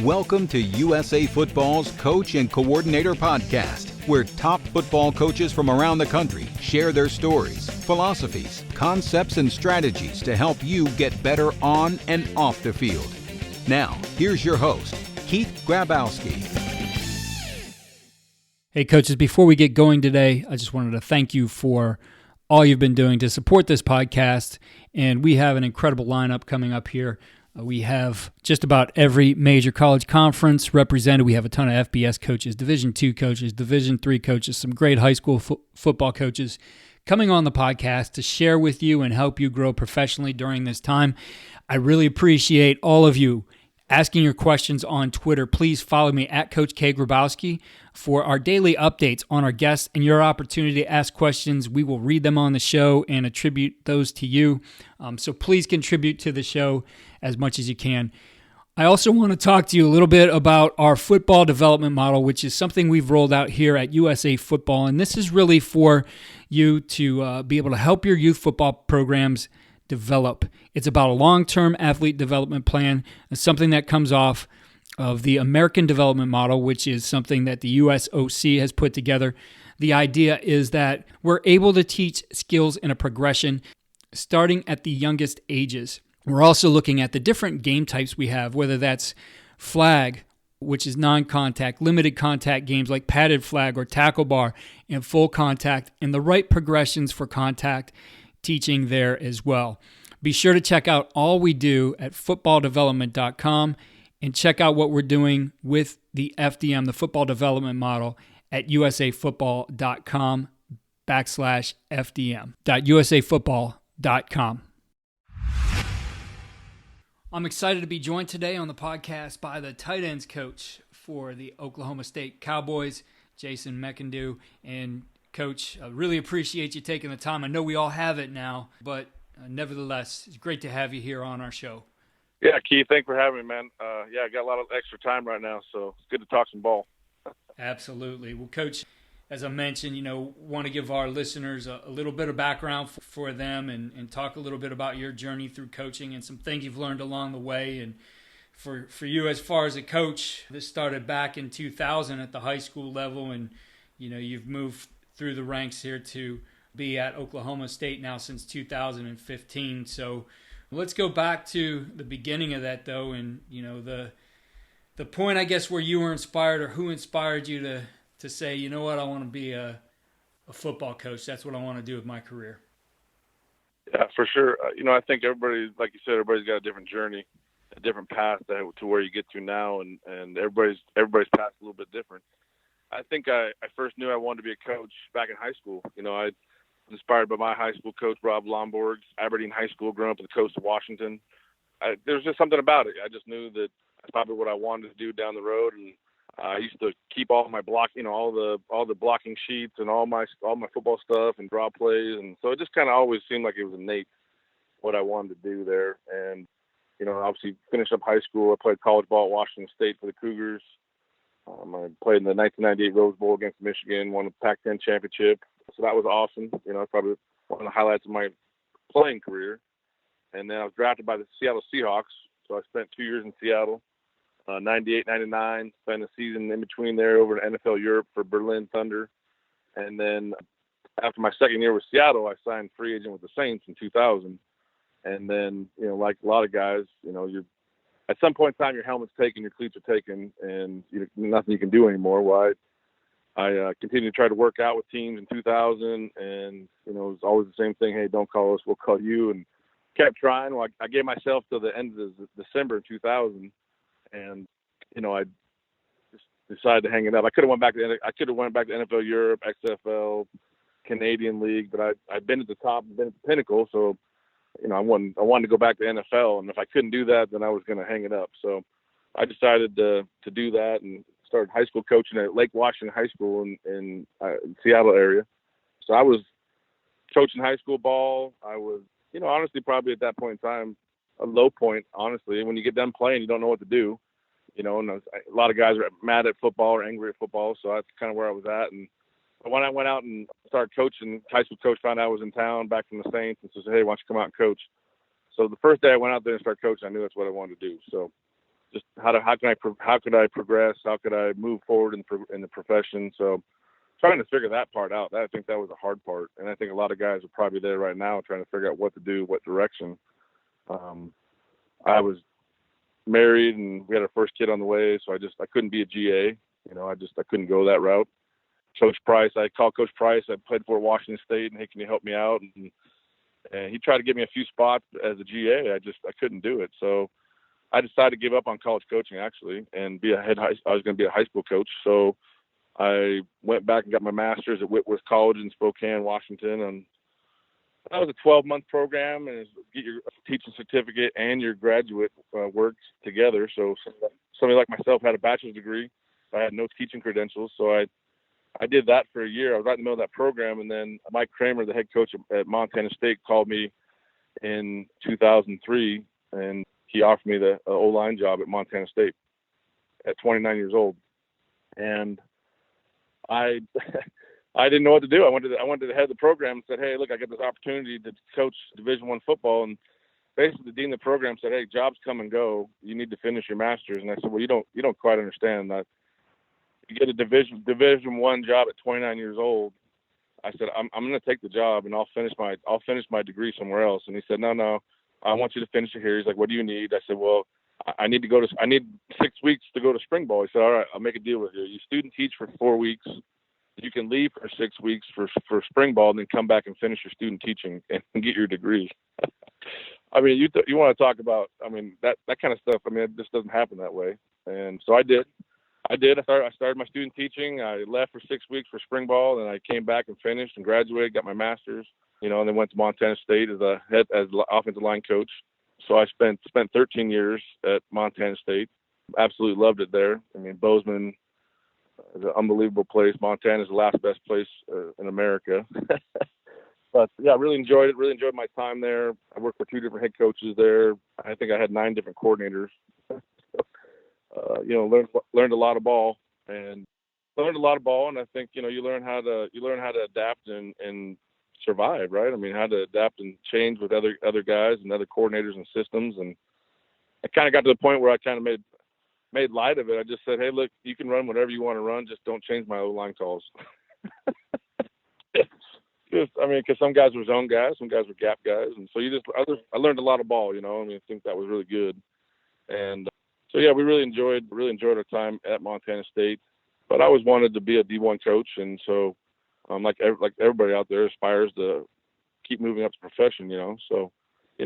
Welcome to USA Football's Coach and Coordinator Podcast, where top football coaches from around the country share their stories, philosophies, concepts, and strategies to help you get better on and off the field. Now, here's your host, Keith Grabowski. Hey, coaches, before we get going today, I just wanted to thank you for all you've been doing to support this podcast, and we have an incredible lineup coming up here. We have just about every major college conference represented. We have a ton of FBS coaches, Division II coaches, Division III coaches, some great high school football coaches coming on the podcast to share with you and help you grow professionally during this time. I really appreciate all of you asking your questions on Twitter. Please follow me at Coach K. Grabowski for our daily updates on our guests and your opportunity to ask questions. We will read them on the show and attribute those to you. So please contribute to the show as much as you can. I also want to talk to you a little bit about our football development model, which is something we've rolled out here at USA Football. And this is really for you to be able to help your youth football programs develop. It's about a long-term athlete development plan, something that comes off of the American development model, which is something that the USOC has put together. The idea is that we're able to teach skills in a progression starting at the youngest ages. We're also looking at the different game types we have, whether that's flag, which is non-contact, limited contact games like padded flag or tackle bar, and full contact, and the right progressions for contact teaching there as well. Be sure to check out all we do at footballdevelopment.com and check out what we're doing with the FDM, the football development model, at usafootball.com/FDM. usafootball.com. I'm excited to be joined today on the podcast by the tight ends coach for the Oklahoma State Cowboys, Jason McEndoo. And Coach, I really appreciate you taking the time. I know we all have it now, but nevertheless, it's great to have you here on our show. Yeah, Keith, thanks for having me, man. I got a lot of extra time right now, so it's good to talk some ball. Absolutely. Well, Coach, as I mentioned, want to give our listeners a little bit of background for them and talk a little bit about your journey through coaching and some things you've learned along the way. And for you, as far as a coach, this started back in 2000 at the high school level, and you've moved through the ranks here to be at Oklahoma State now since 2015. So let's go back to the beginning of that, though, and the point, I guess, where you were inspired, or who inspired you to say, you know what, I want to be a football coach. That's what I want to do with my career. Yeah, for sure. I think everybody, like you said, everybody's got a different journey, a different path to where you get to now, and everybody's path is a little bit different. I think I first knew I wanted to be a coach back in high school. I was inspired by my high school coach, Rob Lomborg's Aberdeen High School, growing up on the coast of Washington. There was just something about it. I just knew that that's probably what I wanted to do down the road, and I used to keep all my block, all the blocking sheets and all my football stuff and draw plays, and so it just kind of always seemed like it was innate what I wanted to do there. And obviously finished up high school. I played college ball at Washington State for the Cougars. I played in the 1998 Rose Bowl against Michigan, won the Pac-10 championship. So that was awesome. Probably one of the highlights of my playing career. And then I was drafted by the Seattle Seahawks. So I spent 2 years in Seattle, 98, 99, spent a season in between there over in NFL Europe for Berlin Thunder. And then after my second year with Seattle, I signed free agent with the Saints in 2000. And then, like a lot of guys, you're at some point in time, your helmet's taken, your cleats are taken, and nothing you can do anymore. Well, I continued to try to work out with teams in 2000, and it was always the same thing. Hey, don't call us, we'll call you, and kept trying. Well, I gave myself till the end of December 2000, and I just decided to hang it up. I could have went back to NFL Europe, XFL, Canadian League, but I'd been at the top, been at the pinnacle, so. I wanted to go back to NFL, and if I couldn't do that, then I was going to hang it up. So I decided to do that and started high school coaching at Lake Washington High School in Seattle area. So I was coaching high school ball. I was, honestly, probably at that point in time, a low point, honestly. When you get done playing, you don't know what to do, and a lot of guys are mad at football or angry at football. So that's kind of where I was at. And when I went out and started coaching, high school coach found out I was in town back from the Saints and said, hey, why don't you come out and coach? So the first day I went out there and started coaching, I knew that's what I wanted to do. So just how could I progress? How could I move forward in the profession? So trying to figure that part out. I think that was the hard part. And I think a lot of guys are probably there right now trying to figure out what to do, what direction. I was married and we had our first kid on the way. So I couldn't be a GA. I couldn't go that route. Coach Price, I called Coach Price. I played for Washington State and, hey, can you help me out? And he tried to give me a few spots as a GA. I couldn't do it. So I decided to give up on college coaching actually and I was going to be a high school coach. So I went back and got my master's at Whitworth College in Spokane, Washington. And that was a 12-month program, and get your teaching certificate and your graduate work together. So somebody like myself had a bachelor's degree. I had no teaching credentials. So I did that for a year. I was right in the middle of that program. And then Mike Kramer, the head coach at Montana State, called me in 2003, and he offered me the O-line job at Montana State at 29 years old. And I didn't know what to do. I went to the head of the program and said, hey, look, I got this opportunity to coach Division I football. And basically the dean of the program said, hey, jobs come and go. You need to finish your master's. And I said, well, you don't quite understand that. You get a Division I job at 29 years old. I said, I'm going to take the job and I'll finish my degree somewhere else. And he said, no, I want you to finish it here. He's like, what do you need? I said, well, I need 6 weeks to go to spring ball. He said, all right, I'll make a deal with you. You student teach for 4 weeks. You can leave for 6 weeks for spring ball and then come back and finish your student teaching and get your degree. I mean, you want to talk about, I mean, that kind of stuff. I mean, it just doesn't happen that way. And so I did. I started my student teaching. I left for 6 weeks for spring ball, and I came back and finished and graduated, got my master's, and then went to Montana State as offensive line coach. So I spent 13 years at Montana State. Absolutely loved it there. I mean, Bozeman is an unbelievable place. Montana is the last best place in America. But yeah, I really enjoyed it. Really enjoyed my time there. I worked for 2 different head coaches there. I think I had 9 different coordinators. Learned a lot of ball, and I think you learn how to adapt and survive, right? I mean, how to adapt and change with other guys and other coordinators and systems. And I kind of got to the point where I kind of made light of it. I just said, hey, look, you can run whatever you want to run, just don't change my O-line calls. Because some guys were zone guys, some guys were gap guys, and so I learned a lot of ball. I think that was really good. And so yeah, we really enjoyed our time at Montana State. But I always wanted to be a D1 coach, and so like everybody out there aspires to keep moving up the profession. So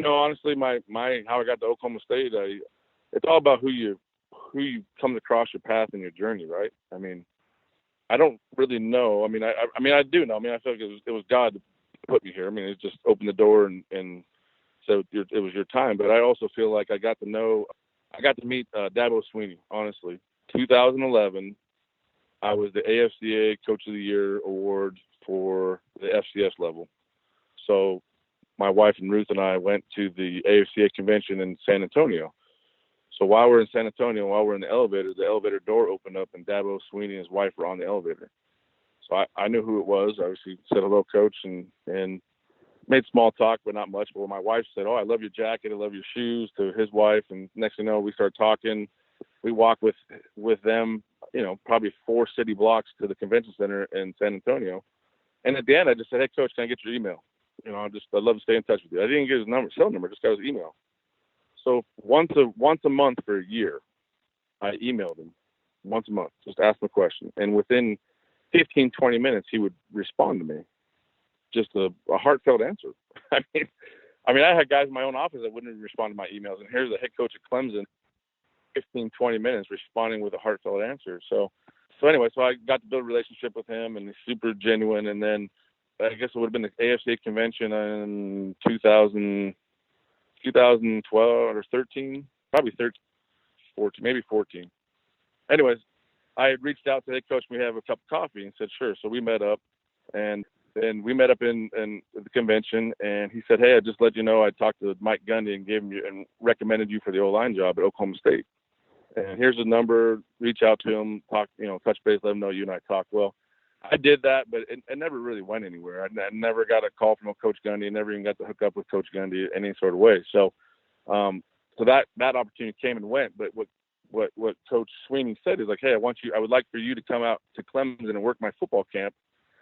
honestly, my how I got to Oklahoma State, it's all about who you come across your path in your journey, right? I mean, I don't really know. I mean, I do know. I mean, I feel like it was God that put me here. I mean, it just opened the door and said it was your time. But I also feel like I got to meet Dabo Swinney, honestly. 2011, I was the AFCA Coach of the Year award for the FCS level. So my wife and Ruth and I went to the AFCA convention in San Antonio. So while we're in San Antonio, while we're in the elevator door opened up, and Dabo Swinney and his wife were on the elevator. So I knew who it was. I obviously said hello, Coach, and made small talk, but not much. But when my wife said, oh, I love your jacket, I love your shoes, to his wife, and next thing you know, we started talking. We walked with them, probably 4 city blocks to the convention center in San Antonio. And at the end, I just said, hey, Coach, can I get your email? I'd love to stay in touch with you. I didn't get his cell number, just got his email. So once a month for a year, I emailed him once a month, just asked him a question. And within 15, 20 minutes, he would respond to me. Just a heartfelt answer. I mean, I had guys in my own office that wouldn't even respond to my emails. And here's the head coach at Clemson, 15, 20 minutes responding with a heartfelt answer. So anyway, so I got to build a relationship with him, and he's super genuine. And then I guess it would have been the AFCA convention in 2012 or 13, probably 13, 14, maybe 14. Anyways, I had reached out to, hey, Coach, we have a cup of coffee, and said, sure. So we met up, and we met up in the convention, and he said, hey, I just let you know I talked to Mike Gundy and recommended you for the O-line job at Oklahoma State. And here's his number. Reach out to him, talk, touch base, let him know you and I talked. Well, I did that, but it never really went anywhere. I never got a call from Coach Gundy. I never even got to hook up with Coach Gundy in any sort of way. So that opportunity came and went. But what Coach Sweeney said is like, hey, I would like for you to come out to Clemson and work my football camp.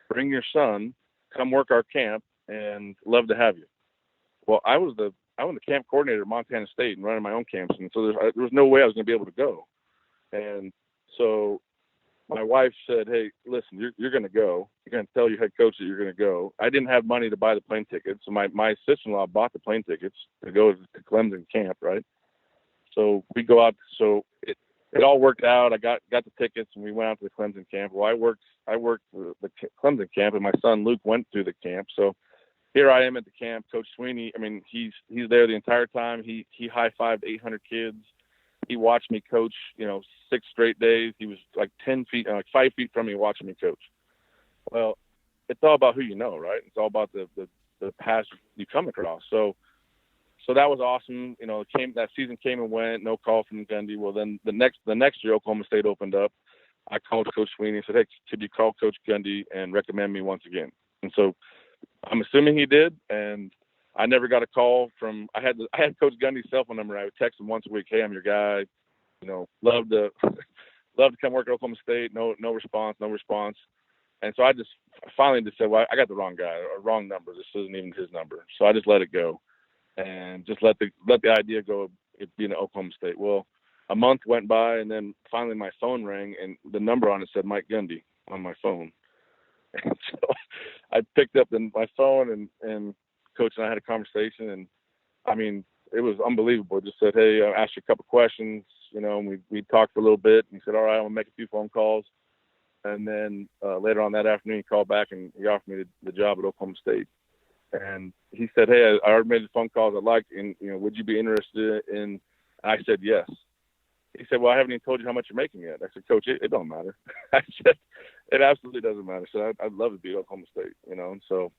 Bring your son, come work our camp, and love to have you. Well, I was the camp coordinator at Montana State and running my own camps, and so there was no way I was going to be able to go. And so my wife said, hey, listen, you're going to go. You're going to tell your head coach that you're going to go. I didn't have money to buy the plane tickets, so my sister-in-law bought the plane tickets to go to Clemson camp, right? So we go out. So it all worked out. I got the tickets, and we went out to the Clemson camp. Well, I worked the Clemson camp, and my son Luke went through the camp. So here I am at the camp. Coach Sweeney, I mean, he's there the entire time. He high-fived 800 kids. He watched me coach, 6 straight days. He was like 5 feet from me watching me coach. Well, it's all about who you know, right? It's all about the past you come across. So that was awesome. That season came and went, no call from Gundy. Well, then the next year, Oklahoma State opened up. I called Coach Sweeney and said, hey, could you call Coach Gundy and recommend me once again? And so I'm assuming he did, and I never got a call from. I had Coach Gundy's cell phone number. I would text him once a week. Hey, I'm your guy. Love to come work at Oklahoma State. No response. And so I just finally just said, well, I got the wrong guy or wrong number. This isn't even his number. So I just let it go, and just let the idea go of it being at Oklahoma State. Well, a month went by, and then finally my phone rang, and the number on it said Mike Gundy on my phone. And so I picked up my phone, and Coach and I had a conversation, and I mean, it was unbelievable. Just said, hey, I asked you a couple questions, and we talked for a little bit, and he said, all right, I'm gonna make a few phone calls. And then later on that afternoon, he called back and he offered me the job at Oklahoma State. And he said, hey, I already made the phone calls I like, and would you be interested in? And I said yes. He said, well, I haven't even told you how much you're making yet. I said, Coach, it don't matter. I said, it absolutely doesn't matter. So I'd love to be at Oklahoma State, and so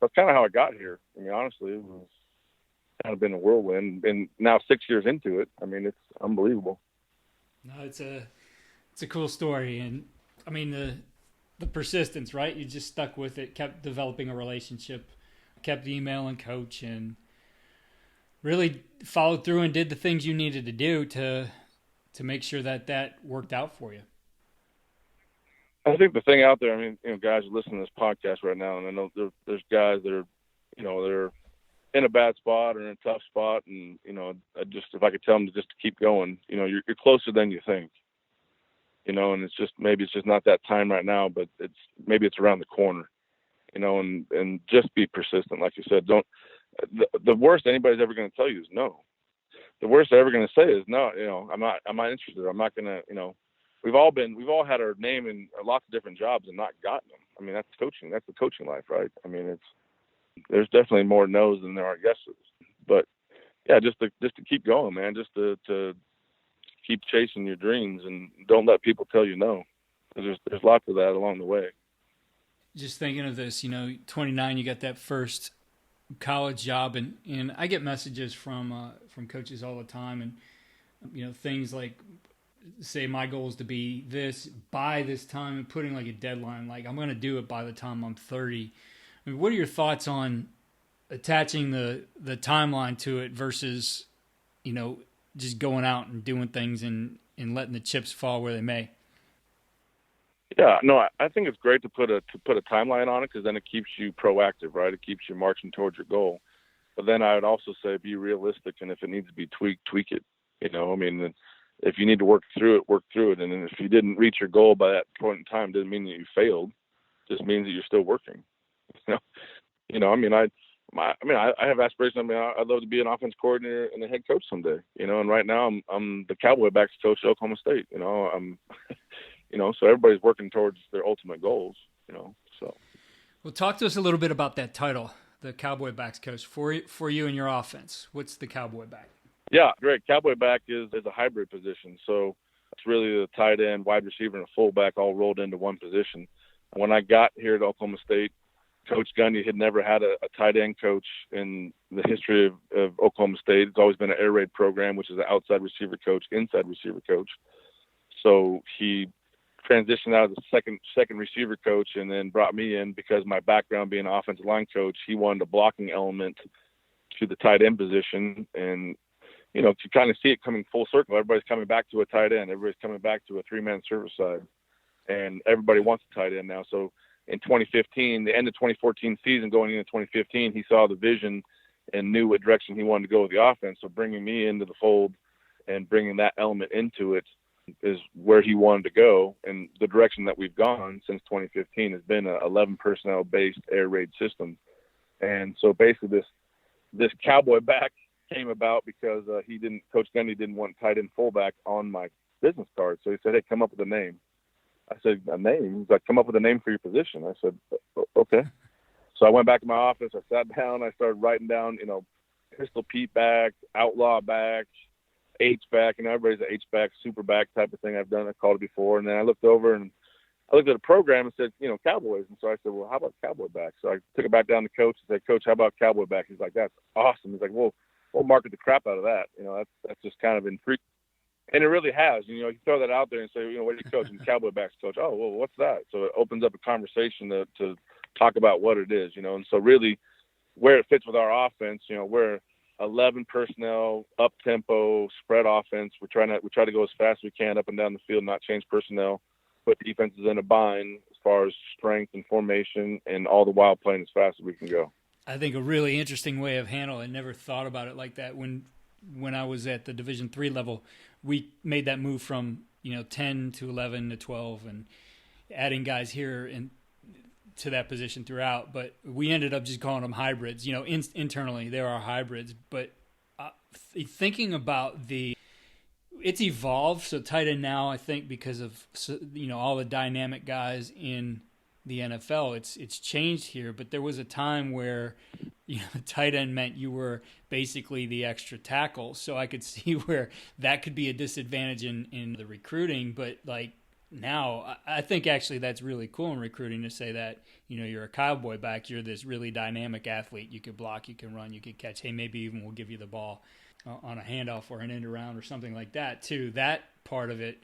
that's kind of how I got here. I mean, honestly, it was kind of been a whirlwind. And now 6 years into it, I mean, it's unbelievable. No, it's a cool story. And I mean, the persistence, right? You just stuck with it, kept developing a relationship, kept emailing Coach, and really followed through and did the things you needed to do to make sure that worked out for you. I think the thing out there, I mean, guys are listening to this podcast right now, and I know there's guys that are, they're in a bad spot or in a tough spot, and if I could tell them just to keep going, you're closer than you think, and maybe it's just not that time right now, but maybe it's around the corner, and just be persistent, like you said. The worst anybody's ever going to tell you is no. The worst they're ever going to say is no. I'm not interested. I'm not going to. We've all had our name in lots of different jobs and not gotten them. I mean, that's coaching. That's the coaching life, right? I mean, there's definitely more no's than there are yeses. But yeah, just to keep going, man. Just to keep chasing your dreams and don't let people tell you no. There's lots of that along the way. Just thinking of this, 29, you got that first college job, and I get messages from coaches all the time, and things like, say my goal is to be this by this time, and putting like a deadline, like I'm going to do it by the time I'm 30. I mean, what are your thoughts on attaching the timeline to it versus, just going out and doing things and letting the chips fall where they may? Yeah, no, I think it's great to put a timeline on it, because then it keeps you proactive, right? It keeps you marching towards your goal. But then I would also say be realistic, and if it needs to be tweaked, tweak it. I mean, if you need to work through it. And then if you didn't reach your goal by that point in time, doesn't mean that you failed. It just means that you're still working. I mean, I have aspirations. I mean, I'd love to be an offense coordinator and a head coach someday. And right now I'm the Cowboy Backs coach at Oklahoma State. I'm so everybody's working towards their ultimate goals. So. Well, talk to us a little bit about that title, the Cowboy Backs coach, for you and your offense. What's the Cowboy Back? Yeah, great. Cowboy Back is a hybrid position. So it's really the tight end, wide receiver, and a fullback all rolled into one position. When I got here at Oklahoma State, Coach Gundy had never had a tight end coach in the history of Oklahoma State. It's always been an air raid program, which is an outside receiver coach, inside receiver coach. So he transitioned out as a second receiver coach, and then brought me in because my background being an offensive line coach, he wanted a blocking element to the tight end position, and to kind of see it coming full circle. Everybody's coming back to a tight end. Everybody's coming back to a 3-man service side, and everybody wants a tight end now. So in 2015, the end of 2014 season going into 2015, he saw the vision and knew what direction he wanted to go with the offense. So bringing me into the fold and bringing that element into it is where he wanted to go. And the direction that we've gone since 2015 has been a 11 personnel based air raid system. And so basically this Cowboy Back came about because Coach Gundy didn't want tight end fullback on my business card. So he said, hey, come up with a name. I said, a name? He's like, come up with a name for your position. I said, okay. So I went back to my office. I sat down. I started writing down, Pistol Pete back, Outlaw back, H back. Everybody's an H back, super back type of thing. I've called it before. And then I looked over and I looked at a program and said, Cowboys. And so I said, well, how about Cowboy Back? So I took it back down to Coach and said, Coach, how about Cowboy Back? He's like, that's awesome. He's like, well, we'll market the crap out of that. That's just kind of intriguing. And it really has. You throw that out there and say, what do you coach? And Cowboy Back's coach. Oh, well, what's that? So it opens up a conversation to talk about what it is, And so really where it fits with our offense, we're 11 personnel, up-tempo, spread offense. We try to go as fast as we can up and down the field, not change personnel, put defenses in a bind as far as strength and formation, and all the while playing as fast as we can go. I think a really interesting way of handling. I never thought about it like that. When I was at the Division III level, we made that move from 10 to 11 to 12, and adding guys here and to that position throughout. But we ended up just calling them hybrids. Internally there are hybrids, but thinking about it's evolved. So tight end now, I think because of all the dynamic guys in the NFL, it's changed here. But there was a time where tight end meant you were basically the extra tackle. So I could see where that could be a disadvantage in the recruiting. But now I think actually that's really cool in recruiting to say that you're a Cowboy Back, you're this really dynamic athlete. You could block, you can run, you could catch. Hey, maybe even we'll give you the ball on a handoff or an end around or something like that too. That part of it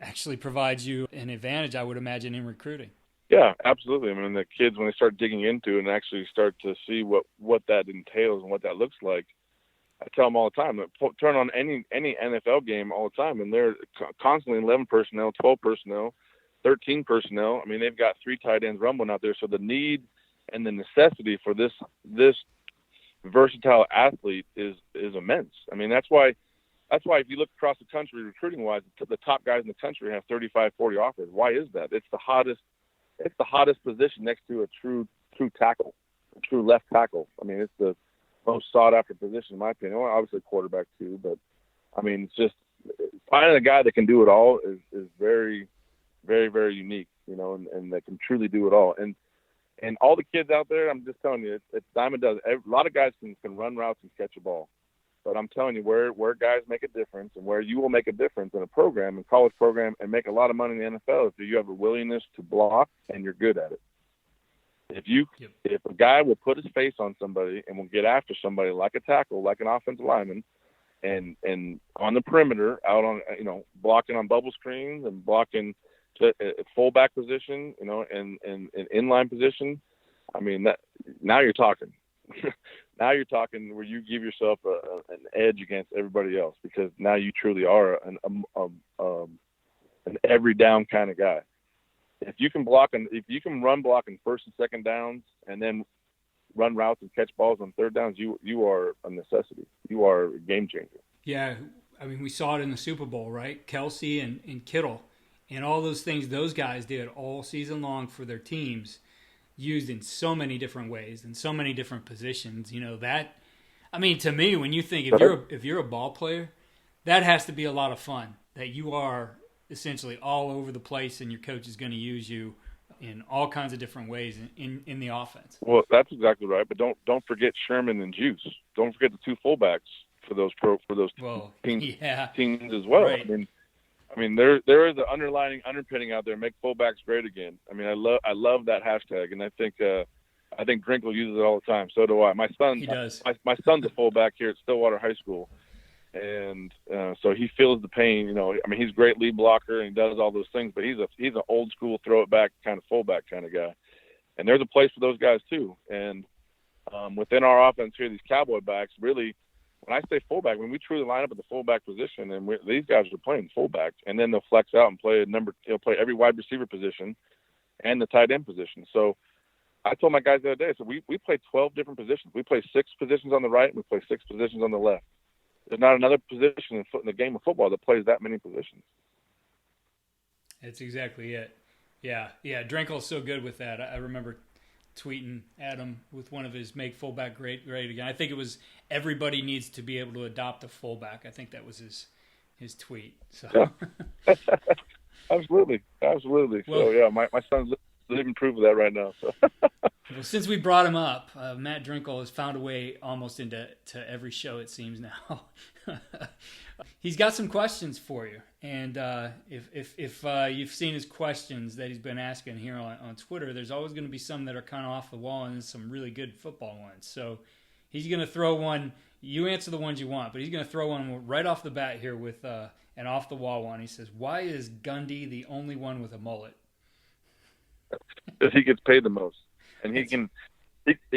actually provides you an advantage, I would imagine, in recruiting. Yeah, absolutely. I mean, the kids, when they start digging into it and actually start to see what that entails and what that looks like, I tell them all the time, turn on any NFL game all the time, and they're constantly 11 personnel, 12 personnel, 13 personnel. I mean, they've got 3 tight ends rumbling out there. So the need and the necessity for this versatile athlete is immense. I mean, that's why if you look across the country recruiting-wise, the top guys in the country have 35, 40 offers. Why is that? It's the hottest position next to a true tackle, a true left tackle. I mean, it's the most sought-after position, in my opinion. Well, obviously quarterback too, but I mean, it's just finding a guy that can do it all is very, very, very unique, and that can truly do it all. And all the kids out there, I'm just telling you, it's dime a dozen. A lot of guys can run routes and catch a ball, but I'm telling you, where guys make a difference and where you will make a difference in a program, in college program, and make a lot of money in the NFL is if you have a willingness to block and you're good at it. If a guy will put his face on somebody and will get after somebody like a tackle, like an offensive lineman, and on the perimeter, out on blocking on bubble screens and blocking to a fullback position, and inline position, I mean that now you're talking. Now you're talking where you give yourself an edge against everybody else because now you truly are an every down kind of guy. If you can run block in first and second downs and then run routes and catch balls on third downs, you are a necessity. You are a game changer. Yeah, I mean, we saw it in the Super Bowl, right? Kelsey and Kittle and all those things those guys did all season long for their teams, used in so many different ways and so many different positions. That, I mean, to me, when you think if you're a ball player, that has to be a lot of fun. That you are essentially all over the place, and your coach is going to use you in all kinds of different ways in the offense. Well, that's exactly right. But don't forget Sherman and Juice. Don't forget the 2 fullbacks for those teams as well. Right. I mean, there is an underpinning out there. Make fullbacks great again. I mean, I love that hashtag, and I think Drinkle uses it all the time. So do I. My son, he does. My son's a fullback here at Stillwater High School. And so he feels the pain, I mean, he's a great lead blocker and he does all those things, but he's an old school throw it back kind of fullback kind of guy. And there's a place for those guys too. And within our offense here, these Cowboy Backs, really when I say fullback, when we truly line up at the fullback position, and these guys are playing fullback, and then they'll flex out and play play every wide receiver position and the tight end position. So I told my guys the other day, so we play 12 different positions. We play 6 positions on the right, and we play 6 positions on the left. There's not another position in the game of football that plays that many positions. That's exactly it. Yeah. Drenkel's so good with that. I remember tweeting at him with one of his "Make Fullback Great Again." I think it was everybody needs to be able to adopt a fullback. I think that was his tweet. So. Yeah. Absolutely. Well, so yeah, my son's living proof of that right now. So. Well, since we brought him up, Matt Drenkel has found a way almost into every show, it seems now. He's got some questions for you, and if you've seen his questions that he's been asking here on Twitter, there's always going to be some that are kind of off the wall and some really good football ones. So he's going to throw one. You answer the ones you want, but he's going to throw one right off the bat here with an off the wall one. He says, "Why is Gundy the only one with a mullet?" Because he gets paid the most, and he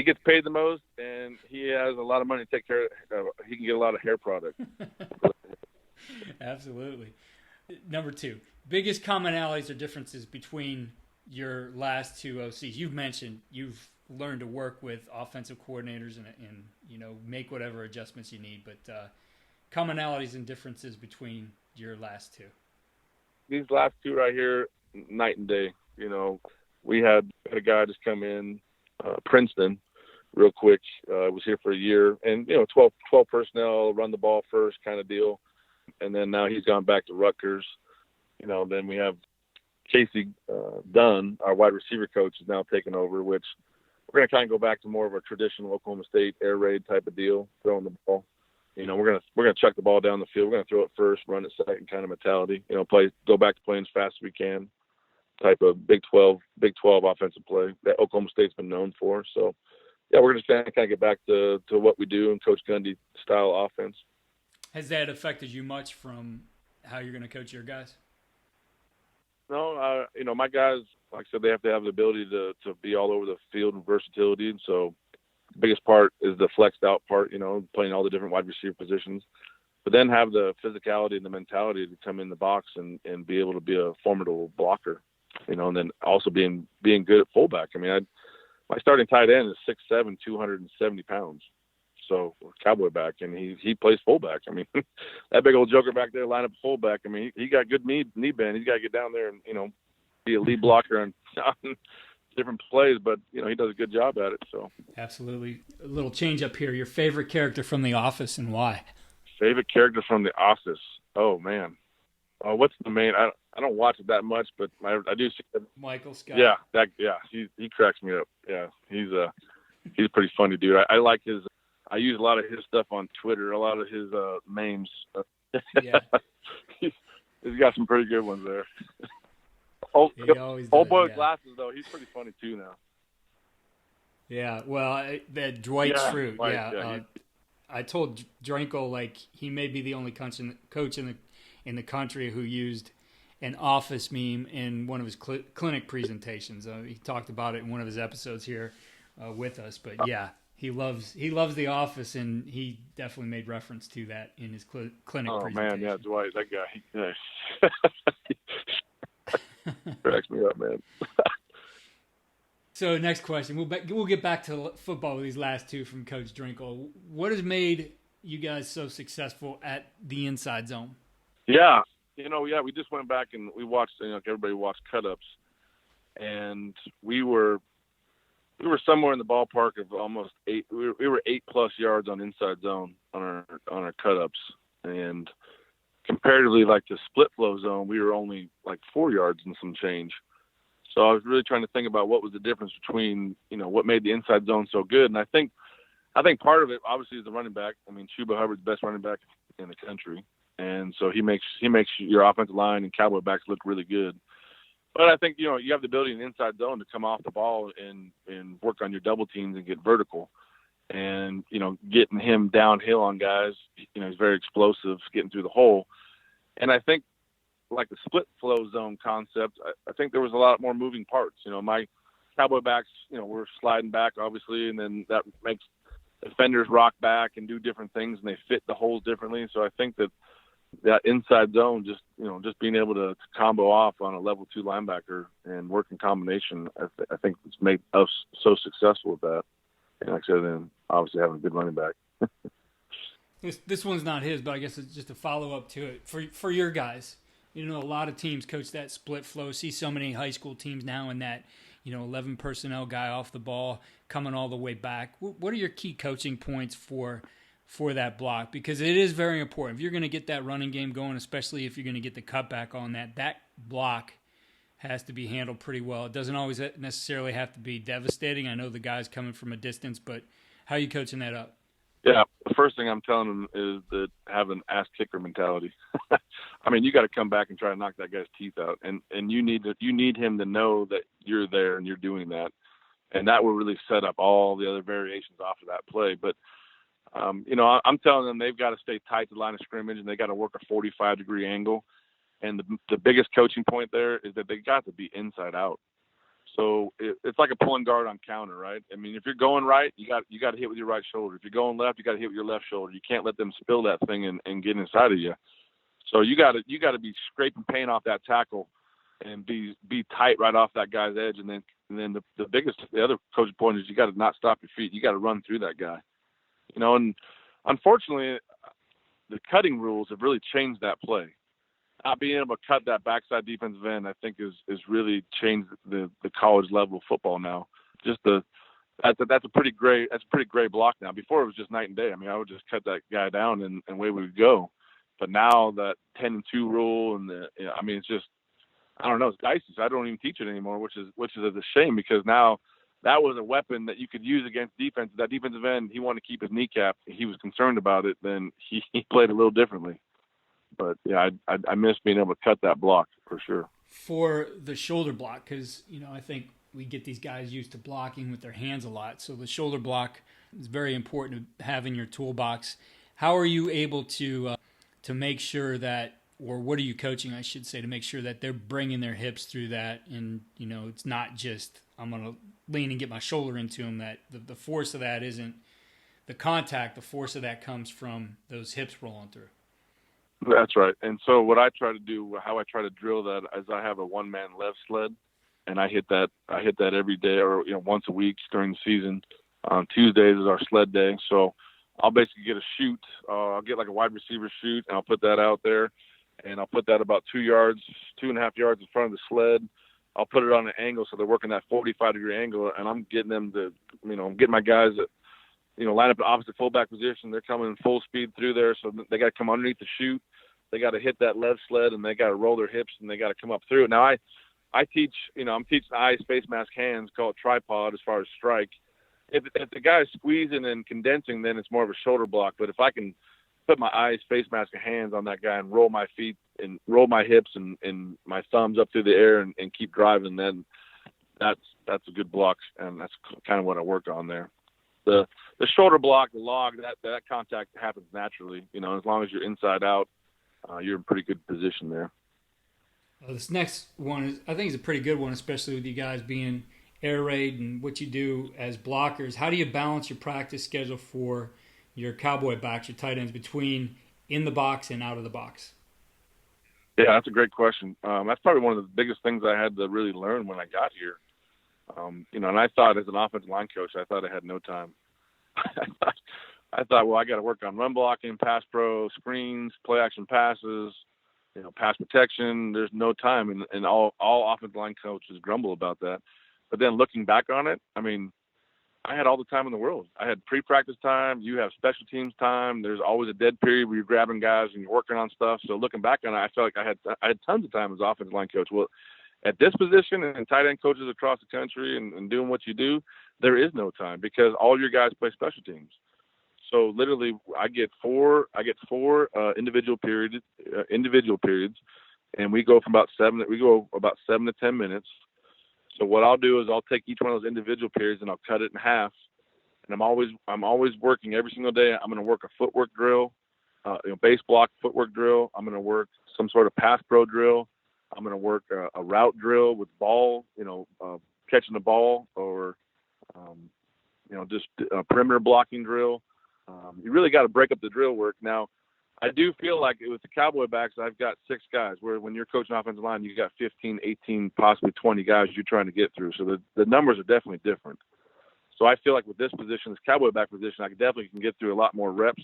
gets paid the most, and he has a lot of money to take care of. He can get a lot of hair product. Absolutely. Number 2, biggest commonalities or differences between your last 2 OCs. You've mentioned you've learned to work with offensive coordinators and make whatever adjustments you need, but commonalities and differences between your last 2. These last 2 right here, night and day. We had a guy just come in, Princeton, real quick. Was here for a year, and 12 personnel, run the ball first kind of deal. And then now he's gone back to Rutgers. Then we have Casey Dunn, our wide receiver coach, is now taking over, which we're going to kind of go back to more of a traditional Oklahoma State air raid type of deal, throwing the ball. We're going to chuck the ball down the field. We're going to throw it first, run it second kind of mentality. Go back to playing as fast as we can. Type of Big 12 offensive play that Oklahoma State's been known for. So, yeah, we're just going to kind of get back to what we do in Coach Gundy style offense. Has that affected you much from how you're going to coach your guys? No, my guys, like I said, they have to have the ability to be all over the field and versatility. And so the biggest part is the flexed out part, playing all the different wide receiver positions. But then have the physicality and the mentality to come in the box and be able to be a formidable blocker. And then also being good at fullback. My starting tight end is 6'7", 270 pounds. So Cowboy Back, and he plays fullback. That big old joker back there, line up fullback. He got good knee bend. He's got to get down there and be a lead blocker on different plays. But he does a good job at it. So absolutely. A little change up here. Your favorite character from The Office and why? Favorite character from The Office. Oh man. What's the main? I don't watch it that much, but I do see it. Michael Scott. Yeah, he cracks me up. Yeah, he's a pretty funny dude. I like his. I use a lot of his stuff on Twitter. A lot of his memes. Yeah, he's got some pretty good ones there. Old boy with glasses though. He's pretty funny too now. Yeah, well, that Dwight Schrute. Dwight, yeah. I told Drenkel he may be the only coach in the country who used an Office meme in one of his clinic presentations. He talked about it in one of his episodes here with us. But yeah, he loves The Office, and he definitely made reference to that in his clinic presentation. Oh man, yeah, Dwight, that guy, he cracks me up, man. So next question, we'll get back to football with these last 2 from Coach Drenkel. What has made you guys so successful at the inside zone? Yeah, we just went back and we watched. Everybody watched cut-ups, and we were somewhere in the ballpark of almost 8. We were 8+ yards on inside zone on our cut-ups, and comparatively, like the split flow zone, we were only like 4 yards and some change. So I was really trying to think about what was the difference between what made the inside zone so good, and I think part of it obviously is the running back. Chuba Hubbard's the best running back in the country. And so he makes your offensive line and Cowboy backs look really good. But I think, you have the ability in the inside zone to come off the ball and work on your double teams and get vertical. And, getting him downhill on guys, he's very explosive getting through the hole. And I think like the split flow zone concept, I think there was a lot more moving parts. My Cowboy backs, were sliding back obviously, and then that defenders rock back and do different things, and they fit the holes differently. So I think that inside zone, just being able to combo off on a level 2 linebacker and work in combination, I think it's made us so successful with that. And like I said, then obviously having a good running back. This one's not his, but I guess it's just a follow-up to it. For your guys, a lot of teams coach that split flow. See so many high school teams now in that, 11 personnel guy off the ball coming all the way back. What are your key coaching points for that block? Because it is very important. If you're going to get that running game going, especially if you're going to get the cutback on that block has to be handled pretty well. It doesn't always necessarily have to be devastating. I know the guy's coming from a distance, but how are you coaching that up? Yeah, the first thing I'm telling them is that have an ass kicker mentality. I mean, you got to come back and try to knock that guy's teeth out, and you need him to know that you're there and you're doing that, and that will really set up all the other variations off of that play. But I'm telling them they've got to stay tight to the line of scrimmage, and they got to work a 45-degree angle. And the biggest coaching point there is that they got to be inside out. So it's like a pulling guard on counter, right? I mean, if you're going right, you got to hit with your right shoulder. If you're going left, you got to hit with your left shoulder. You can't let them spill that thing and get inside of you. So you got to be scraping paint off that tackle and be tight right off that guy's edge. And then the other coaching point is you got to not stop your feet. You got to run through that guy. And unfortunately, the cutting rules have really changed that play. Not being able to cut that backside defensive end, I think, is really changed the college level of football now. Just that's a pretty great block now. Before it was just night and day. I mean, I would just cut that guy down and away we would go. But now that 10-2 rule and it's just, I don't know, it's dicey. So I don't even teach it anymore, which is a shame, because now that was a weapon that you could use against defense. That defensive end, he wanted to keep his kneecap. He was concerned about it. Then he played a little differently. But, yeah, I miss being able to cut that block for sure. For the shoulder block, because, I think we get these guys used to blocking with their hands a lot. So the shoulder block is very important to have in your toolbox. How are you able to make sure that, or what are you coaching, I should say, to make sure that they're bringing their hips through that and, it's not just I'm going to lean and get my shoulder into them, that the force of that isn't the contact. The force of that comes from those hips rolling through. That's right. And so what I try to do, how I try to drill that, is I have a one-man left sled, and I hit that every day, or once a week during the season. Tuesdays is our sled day, so I'll basically get a chute. I'll get like a wide receiver chute, and I'll put that out there, and I'll put that about 2.5 yards in front of the sled. I'll put it on an angle so they're working that 45-degree angle, and I'm getting them to, I'm getting my guys that, line up in opposite fullback position. They're coming full speed through there, so they got to come underneath the chute. They got to hit that left sled, and they got to roll their hips, and they got to come up through it. Now, I teach, I'm teaching eyes, face mask, hands, call it tripod as far as strike. If the guy's squeezing and condensing, then it's more of a shoulder block. But if I can put my eyes, face mask, and hands on that guy and roll my feet and roll my hips and my thumbs up through the air and keep driving, then that's a good block, and that's kind of what I work on there. The shoulder block, the log, that contact happens naturally. As long as you're inside out, you're in pretty good position there. This next one I think is a pretty good one, especially with you guys being air raid and what you do as blockers. How do you balance your practice schedule for your cowboy backs, your tight ends, between in the box and out of the box? Yeah, that's a great question. That's probably one of the biggest things I had to really learn when I got here. And I thought, as an offensive line coach, I thought I had no time. I thought, well, I got to work on run blocking, pass pro, screens, play action passes, pass protection. There's no time, and all offensive line coaches grumble about that. But then looking back on it, I mean, I had all the time in the world. I had pre-practice time. You have special teams time. There's always a dead period where you're grabbing guys and you're working on stuff. So looking back on it, I felt like I had tons of time as offensive line coach. Well, at this position and tight end coaches across the country and doing what you do, there is no time because all your guys play special teams. So literally, I get four individual periods, and we go about 7 to 10 minutes. So what I'll do is I'll take each one of those individual periods and I'll cut it in half. And I'm always working every single day. I'm going to work a footwork drill, base block footwork drill. I'm going to work some sort of pass pro drill. I'm going to work a route drill with ball, catching the ball, or just a perimeter blocking drill. You really got to break up the drill work. Now, I do feel like with the Cowboy backs, I've got 6 guys, where when you're coaching offensive line, you got 15, 18, possibly 20 guys you're trying to get through. So the numbers are definitely different. So I feel like with this position, this Cowboy back position, I definitely can get through a lot more reps.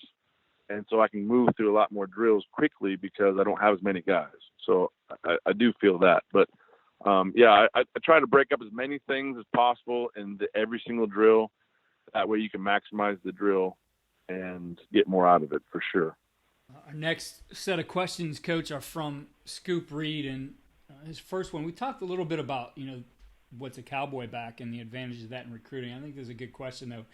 And so I can move through a lot more drills quickly because I don't have as many guys. So I do feel that. But, I try to break up as many things as possible into every single drill. That way you can maximize the drill and get more out of it for sure. Our next set of questions, Coach, are from Scoop Reed. And his first one, we talked a little bit about, what's a Cowboy back and the advantages of that in recruiting. I think there's a good question, though.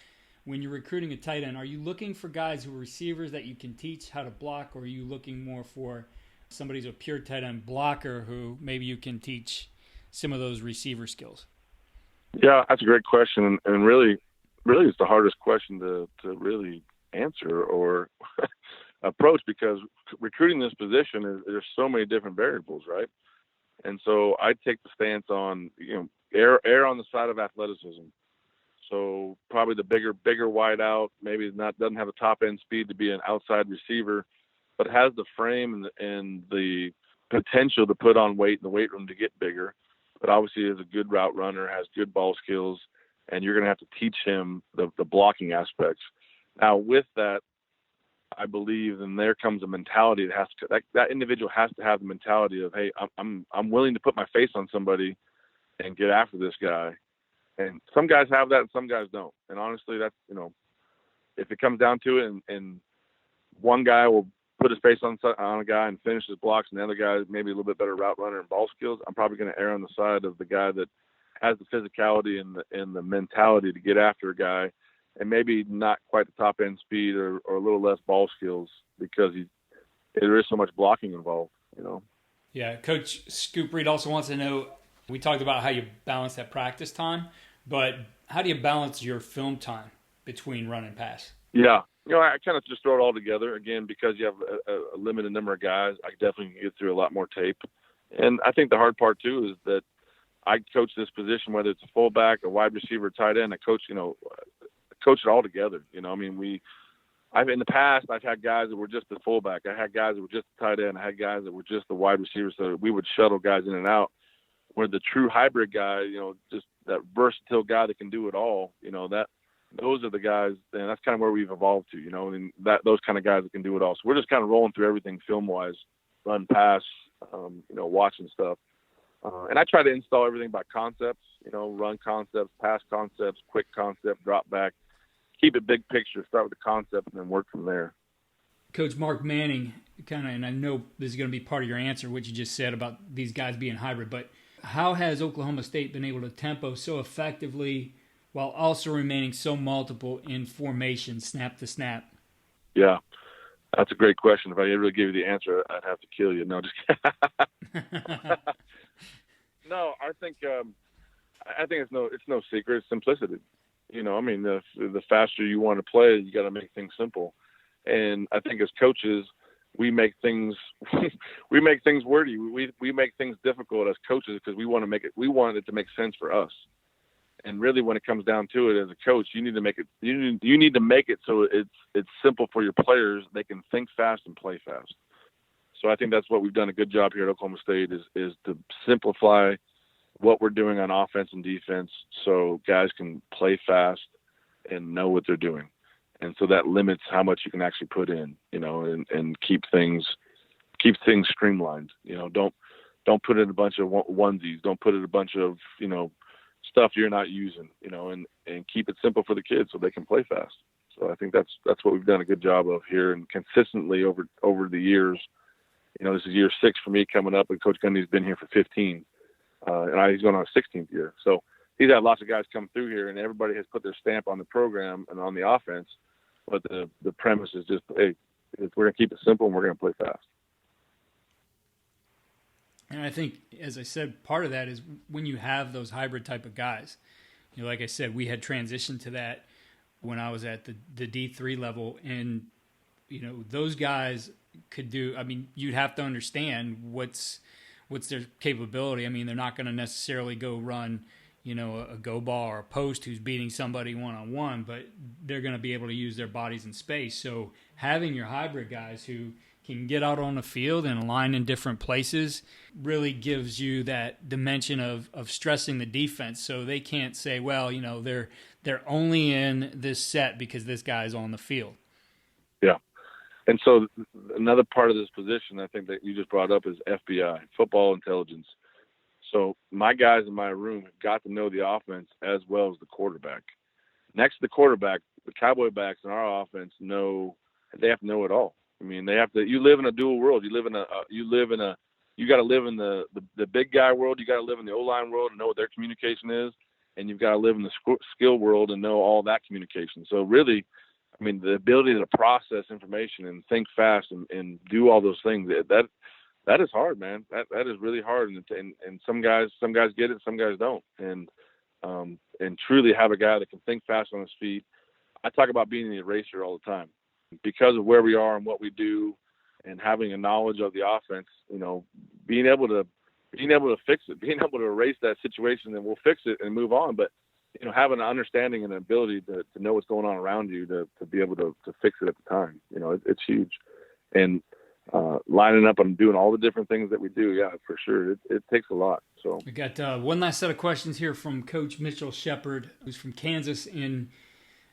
When you're recruiting a tight end, are you looking for guys who are receivers that you can teach how to block, or are you looking more for somebody who's a pure tight end blocker who maybe you can teach some of those receiver skills? Yeah, that's a great question. And really it's the hardest question to really answer or approach, because recruiting this position there's so many different variables, right? And so I take the stance on, err on the side of athleticism. So probably the bigger wide out, maybe doesn't have a top end speed to be an outside receiver, but has the frame and the potential to put on weight in the weight room to get bigger. But obviously is a good route runner, has good ball skills, and you're going to have to teach him the blocking aspects. Now with that, I believe, and there comes a mentality that individual has to have the mentality of, hey, I'm willing to put my face on somebody and get after this guy. And some guys have that and some guys don't. And honestly, that's, if it comes down to it and one guy will put his face on a guy and finish his blocks, and the other guy maybe a little bit better route runner and ball skills, I'm probably going to err on the side of the guy that has the physicality and the mentality to get after a guy, and maybe not quite the top end speed or a little less ball skills, because there is so much blocking involved, Yeah, Coach Scoop Reed also wants to know, we talked about how you balance that practice time, but how do you balance your film time between run and pass? Yeah. I kind of just throw it all together, again, because you have a limited number of guys. I definitely can get through a lot more tape. And I think the hard part too is that I coach this position, whether it's a fullback, a wide receiver, tight end, I coach, coach it all together. In the past, I've had guys that were just the fullback. I had guys that were just the tight end. I had guys that were just the wide receiver. So we would shuttle guys in and out. Where the true hybrid guy, just that versatile guy that can do it all, those are the guys, and that's kind of where we've evolved to, and those kind of guys that can do it all. So we're just kind of rolling through everything film-wise, run, pass, watching stuff. And I try to install everything by concepts, run concepts, pass concepts, quick concept, drop back. Keep it big picture, start with the concept, and then work from there. Coach Mark Manning, and I know this is going to be part of your answer, what you just said about these guys being hybrid, but how has Oklahoma State been able to tempo so effectively while also remaining so multiple in formation, snap to snap? Yeah, that's a great question. If I ever give you the answer, I'd have to kill you. No, just no. I think it's no secret. It's simplicity. The faster you want to play, you got to make things simple. And I think as coaches, we make things wordy. We make things difficult as coaches because we want it to make sense for us. And really, when it comes down to it, as a coach, you need to make it. You need to make it so it's simple for your players. They can think fast and play fast. So I think that's what we've done a good job here at Oklahoma State is to simplify what we're doing on offense and defense, so guys can play fast and know what they're doing. And so that limits how much you can actually put in, and keep things streamlined. Don't put in a bunch of onesies. Don't put in a bunch of, stuff you're not using, and keep it simple for the kids so they can play fast. So I think that's what we've done a good job of here, and consistently over the years. This is year 6 for me coming up, and Coach Gundy's been here for 15, and he's going on his 16th year. So he's had lots of guys come through here, and everybody has put their stamp on the program and on the offense. But the premise is just, hey, we're going to keep it simple and we're going to play fast. And I think, as I said, part of that is when you have those hybrid type of guys. Like I said, we had transitioned to that when I was at the D3 level, and those guys could do. I mean, you'd have to understand what's their capability. I mean, they're not going to necessarily go run, a go ball or a post who's beating somebody one-on-one, but they're going to be able to use their bodies in space. So having your hybrid guys who can get out on the field and align in different places really gives you that dimension of stressing the defense. So they can't say, well, they're only in this set because this guy's on the field. Yeah. And so another part of this position I think that you just brought up is FBI, football intelligence. So my guys in my room have got to know the offense as well as the quarterback. Next to the quarterback, the Cowboy backs in our offense they have to know it all. I mean, they have to. You live in a dual world. You got to live in the big guy world. You got to live in the O-line world and know what their communication is, and you've got to live in the skill world and know all that communication. So really, I mean, the ability to process information and think fast and do all those things, that is hard, man. That is really hard. And some guys get it, some guys don't. And truly have a guy that can think fast on his feet. I talk about being the eraser all the time because of where we are and what we do and having a knowledge of the offense, being able to fix it, being able to erase that situation, and we'll fix it and move on. But having an understanding and an ability to know what's going on around you to be able to fix it at the time, it's huge. And lining up and doing all the different things that we do, yeah, for sure, it takes a lot. So we got one last set of questions here from Coach Mitchell Shepard, who's from Kansas. And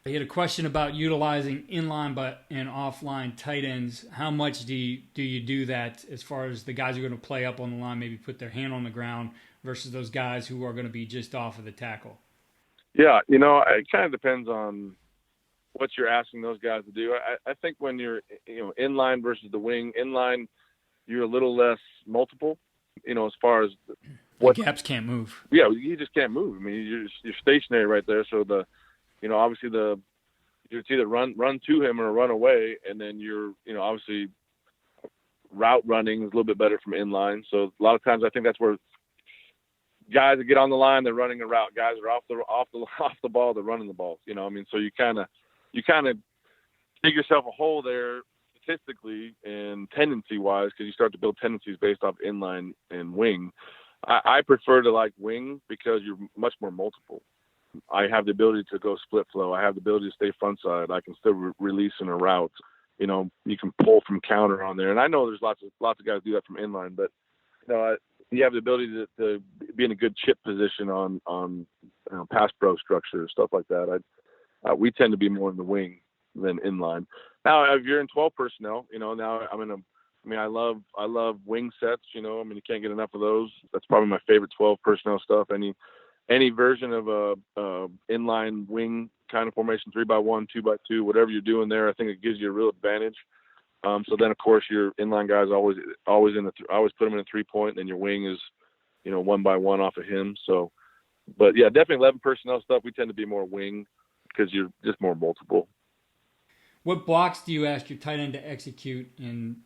he had a question about utilizing inline and offline tight ends. How much do you do that as far as the guys who are going to play up on the line, maybe put their hand on the ground, versus those guys who are going to be just off of the tackle? Yeah, it kind of depends on what you're asking those guys to do. I think when you're, inline versus the wing, inline, you're a little less multiple, as far as what gaps can't move. Yeah, you just can't move. I mean, you're stationary right there. So obviously it's either run to him or run away. And then you're, obviously route running is a little bit better from inline. So a lot of times I think that's where guys that get on the line, they're running a route. Guys are off the ball, they're running the ball. So you kind of dig yourself a hole there statistically and tendency-wise, because you start to build tendencies based off inline and wing. I prefer to like wing because you're much more multiple. I have the ability to go split flow. I have the ability to stay front side. I can still release in a route. You can pull from counter on there. And I know there's lots of guys do that from inline, but you have the ability to be in a good chip position on pass pro structure, stuff like that. We tend to be more in the wing than inline. Now, if you're in 12 personnel, now I love wing sets. You can't get enough of those. That's probably my favorite 12 personnel stuff. Any version of a inline wing kind of formation, 3x1, 2x2, whatever you're doing there, I think it gives you a real advantage. So then, of course, your inline guys always put them in a 3-point, and then your wing is, 1x1 off of him. So, but yeah, definitely 11 personnel stuff. We tend to be more wing because you're just more multiple. What blocks do you ask your tight end to execute, and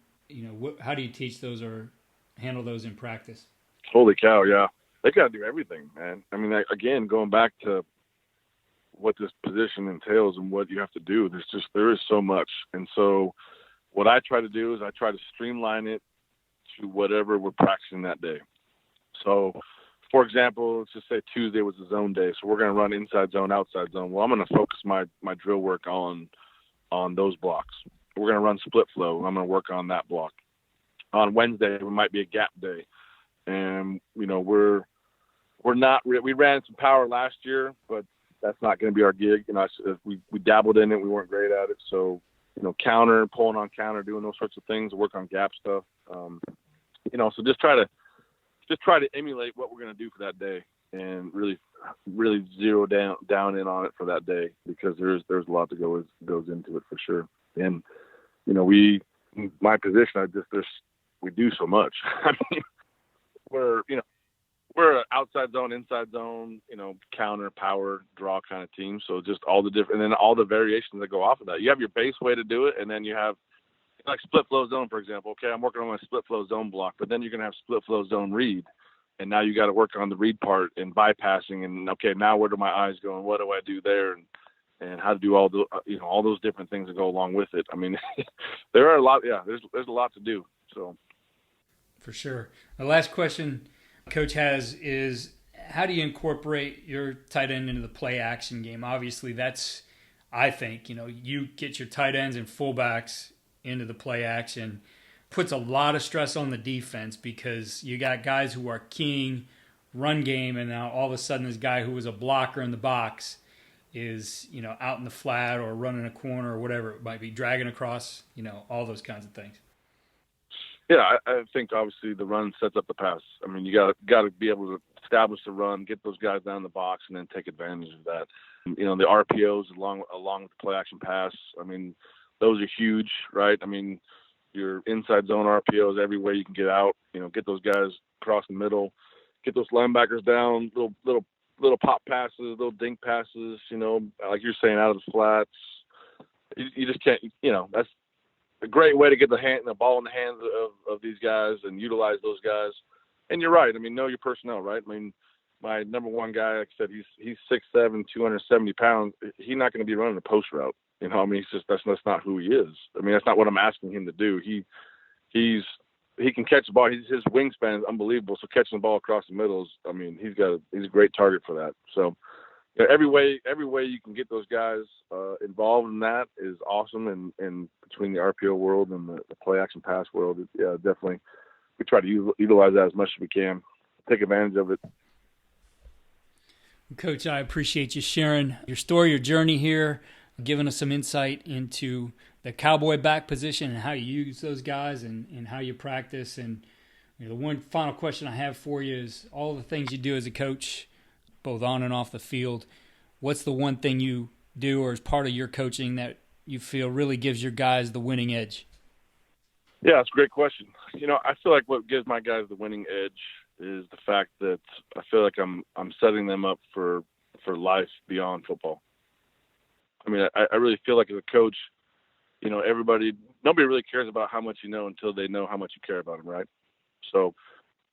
how do you teach those or handle those in practice? Holy cow, yeah. They got to do everything, man. I mean, again, going back to what this position entails and what you have to do, there is so much. And so what I try to do is I try to streamline it to whatever we're practicing that day. So, for example, let's just say Tuesday was a zone day. So we're going to run inside zone, outside zone. Well, I'm going to focus my drill work on those blocks. We're going to run split flow. I'm going to work on that block. On Wednesday, it might be a gap day. And, we ran some power last year, but that's not going to be our gig. We dabbled in it. We weren't great at it. So, counter, pulling on counter, doing those sorts of things, work on gap stuff. So just try to emulate what we're going to do for that day and really, really zero down in on it for that day, because there's a lot that goes into it for sure. And, my position, we do so much. I mean, we're an outside zone, inside zone, counter, power, draw kind of team. So just all the different, and then all the variations that go off of that. You have your base way to do it, and then you have like split flow zone, for example. Okay, I'm working on my split flow zone block, but then you're going to have split flow zone read. And now you got to work on the read part and bypassing. And okay, now where do my eyes go and what do I do there? And how to do all those different things that go along with it. I mean, there are a lot. Yeah, there's a lot to do. So, for sure. The last question Coach has is, how do you incorporate your tight end into the play action game? Obviously, that's, I think, you get your tight ends and fullbacks into the play action, puts a lot of stress on the defense because you got guys who are keying run game, and now all of a sudden this guy who was a blocker in the box is, out in the flat or running a corner or whatever it might be, dragging across, all those kinds of things. Yeah, I think obviously the run sets up the pass. I mean, you got to be able to establish the run, get those guys down the box, and then take advantage of that. The RPOs along with the play action pass. I mean, those are huge, right? I mean, your inside zone RPOs every way you can get out. Get those guys across the middle, get those linebackers down, little pop passes, little dink passes. Like you're saying, out of the flats. You just can't. That's a great way to get the ball in the hands of these guys and utilize those guys. And you're right. I mean, know your personnel, right? I mean, my number one guy, like I said, he's 6'7", 270 pounds. He's not going to be running a post route. I mean, that's not who he is. I mean, that's not what I'm asking him to do. He can catch the ball. His wingspan is unbelievable. So catching the ball across the middle is, I mean, he's a great target for that. So every way you can get those guys involved in that is awesome. And between the RPO world and the play action pass world, definitely we try to utilize that as much as we can, take advantage of it. Coach, I appreciate you sharing your story, your journey here, giving us some insight into the Cowboy Back position and how you use those guys and how you practice. And the one final question I have for you is all the things you do as a coach, both on and off the field, what's the one thing you do or as part of your coaching that you feel really gives your guys the winning edge? Yeah, it's a great question. I feel like what gives my guys the winning edge is the fact that I feel like I'm setting them up for life beyond football. I mean, I really feel like as a coach, nobody really cares about how much you know until they know how much you care about them, right? So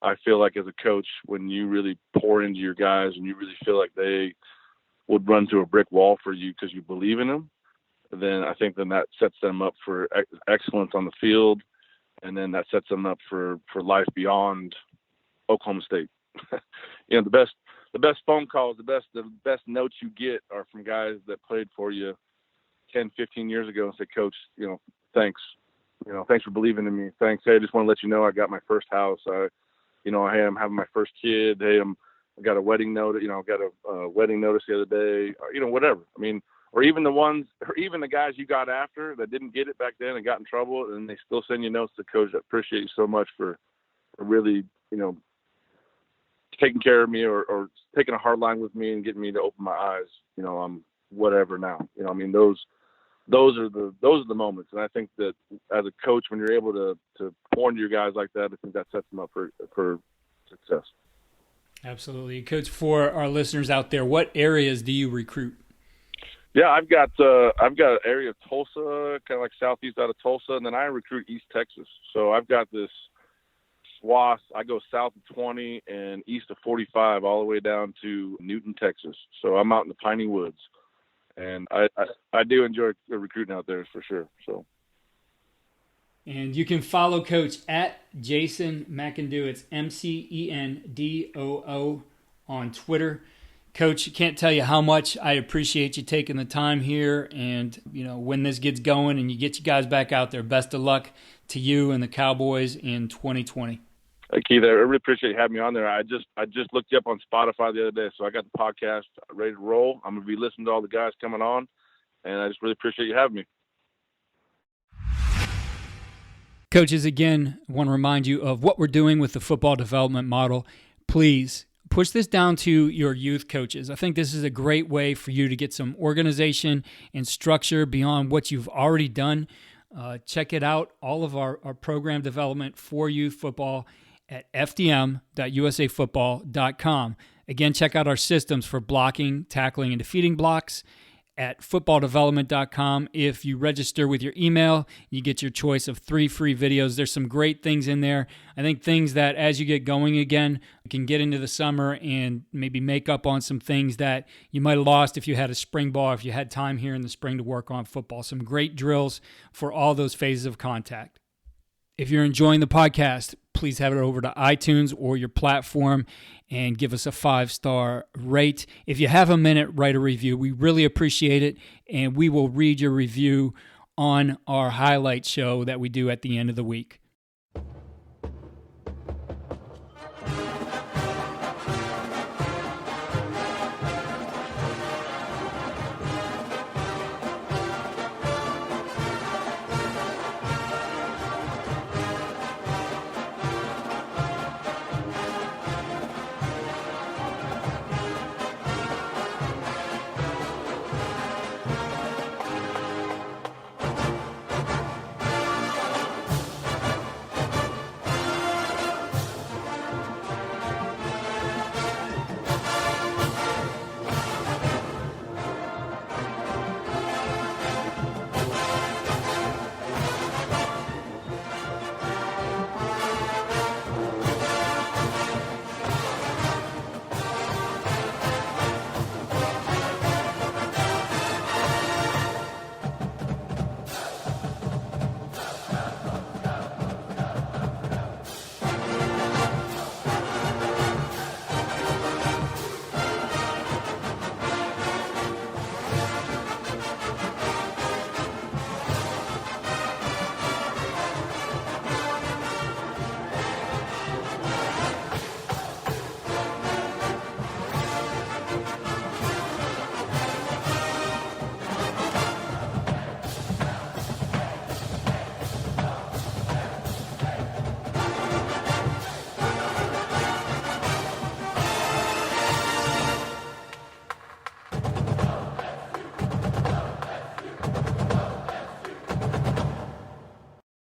I feel like as a coach, when you really pour into your guys and you really feel like they would run through a brick wall for you because you believe in them, then I think that sets them up for excellence on the field, and then that sets them up for life beyond Oklahoma State. The best phone calls, the best notes you get are from guys that played for you 10, 15 years ago and said, Coach, thanks. Thanks for believing in me. Thanks. Hey, I just want to let you know I got my first house. Hey, I'm having my first kid. Hey, I got a wedding notice. Got a wedding notice the other day. Whatever. I mean, or even the guys you got after that didn't get it back then and got in trouble, and they still send you notes to Coach. I appreciate you so much for really, taking care of me or taking a hard line with me and getting me to open my eyes. I'm whatever now. I mean, those are the moments. And I think that as a coach, when you're able to pour into your guys like that, I think that sets them up for success. Absolutely. Coach, for our listeners out there, what areas do you recruit? Yeah, I've got an area of Tulsa, kind of like southeast out of Tulsa, and then I recruit East Texas. So I've got this swath. I go south of 20 and east of 45 all the way down to Newton, Texas. So I'm out in the piney woods, and I do enjoy recruiting out there for sure. So. And you can follow Coach at Jason McEndoo. It's McEndoo on Twitter. Coach, can't tell you how much I appreciate you taking the time here. And, when this gets going and you get you guys back out there, best of luck to you and the Cowboys in 2020. Hey, Keith, I really appreciate you having me on there. I just looked you up on Spotify the other day, so I got the podcast ready to roll. I'm going to be listening to all the guys coming on, and I just really appreciate you having me. Coaches, again, I want to remind you of what we're doing with the football development model. Please push this down to your youth coaches. I think this is a great way for you to get some organization and structure beyond what you've already done. Check it out, all of our program development for youth football at fdm.usafootball.com. Again, check out our systems for blocking, tackling, and defeating blocks at footballdevelopment.com. If you register with your email, you get your choice of 3 free videos. There's some great things in there. I think things that as you get going again, you can get into the summer and maybe make up on some things that you might have lost if you had a spring ball, if you had time here in the spring to work on football. Some great drills for all those phases of contact. If you're enjoying the podcast, please head over to iTunes or your platform and give us a 5-star rate. If you have a minute, write a review. We really appreciate it, and we will read your review on our highlight show that we do at the end of the week.